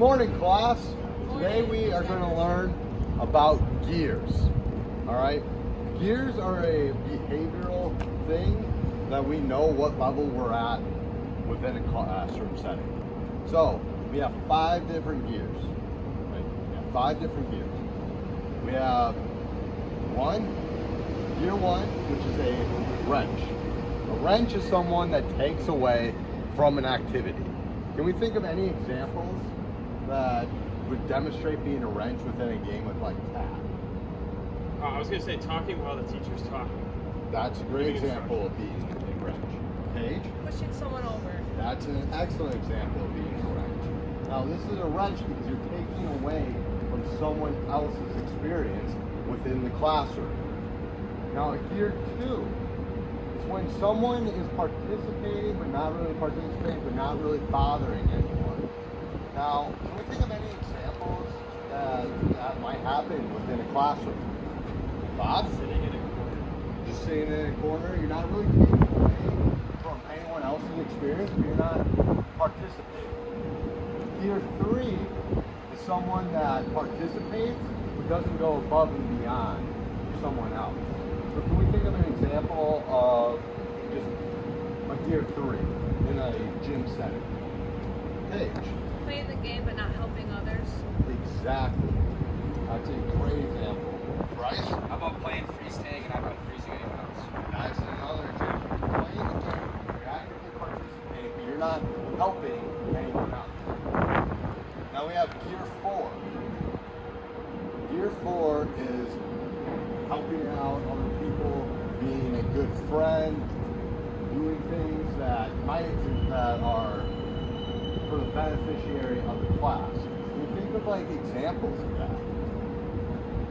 morning, class. Today we are going to learn about gears. All right? Gears are a behavioral thing that we know what level we're at within a classroom setting. So we have 5 different gears. Right? We have 5 different gears. We have gear 1, which is a wrench. A wrench is someone that takes away from an activity. Can we think of any examples that would demonstrate being a wrench within a game with like tag? I was going to say talking while the teacher's talking. That's a great example of being a wrench. Paige? Pushing someone over. That's an excellent example of being a wrench. Now this is a wrench because you're taking away from someone else's experience within the classroom. Now gear 2 is when someone is participating but not really participating but not really bothering anyone. Now, can we think of any examples that might happen within a classroom? Bob? Sitting in a corner. Just sitting in a corner, you're not really taking away from anyone else's experience, but you're not participating. Gear 3 is someone that participates but doesn't go above and beyond for someone else. So can we think of an example of just a gear 3 in a gym setting? Paige. Playing the game but not helping others. Exactly. That's a great example. Bryce? How about playing freeze tag and not freezing anyone else? That's another example. Playing the game, you're actively participating, but you're not helping anyone else. Now we have gear 4. Gear 4 is helping out other people, being a good friend, doing things that are for the beneficiary of the class. Can you think of like examples of that?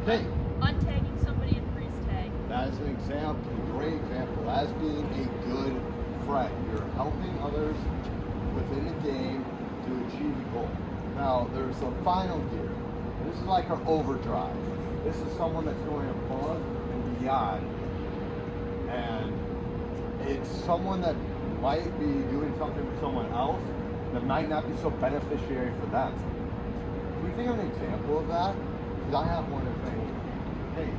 Okay. Untagging somebody in freeze tag. That is an example, a great example. As being a good friend. You're helping others within the game to achieve a goal. Now, there's a final gear. This is like our overdrive. This is someone that's going above and beyond. And it's someone that might be doing something for someone else that might not be so beneficiary for them. Can we think of an example of that? Because I have one in front. Hey.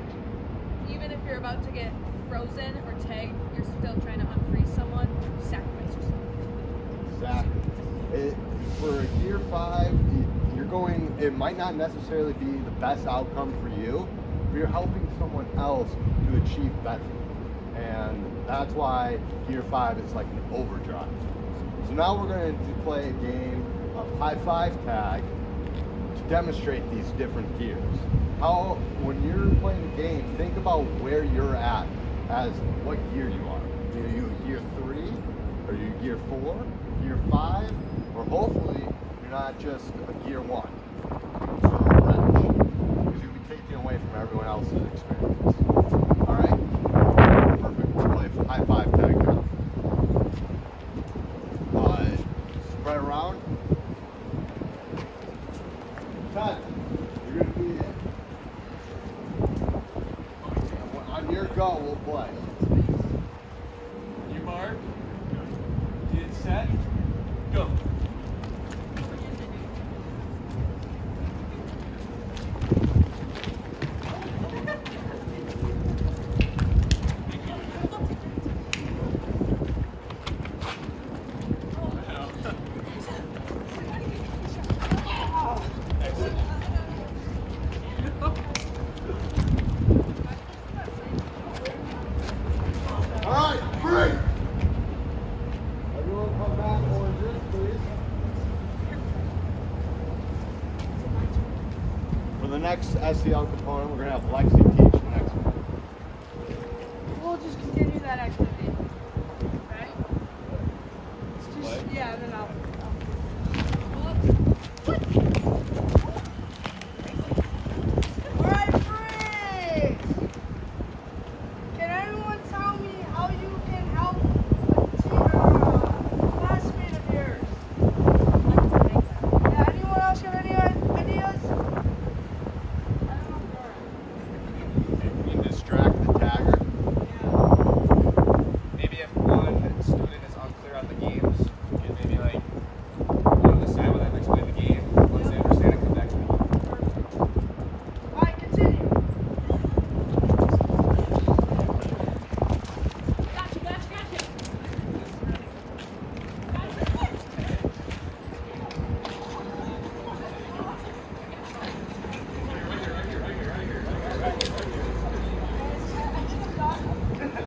Even if you're about to get frozen or tagged, you're still trying to unfreeze someone, sacrifice yourself. Exactly. For gear 5, you're going, it might not necessarily be the best outcome for you, but you're helping someone else to achieve better. And that's why gear 5 is like an overdrive. So now we're going to play a game of high five tag to demonstrate these different gears. When you're playing a game, think about where you're at as what gear you are. Are you gear 3? Are you gear 4? Gear 5? Or hopefully you're not just a gear 1. So a wrench. Because you'll be taking away from everyone else's experience. Alright? Perfect. Let's play high five tag now. Spread around. Cut. You're going to be it. On your go, we'll play. You mark. Get set. Go. Alright, break! Everyone come back oranges, please. For the next SEL component, we're going to have Lexi teach the next one. We'll just continue that activity.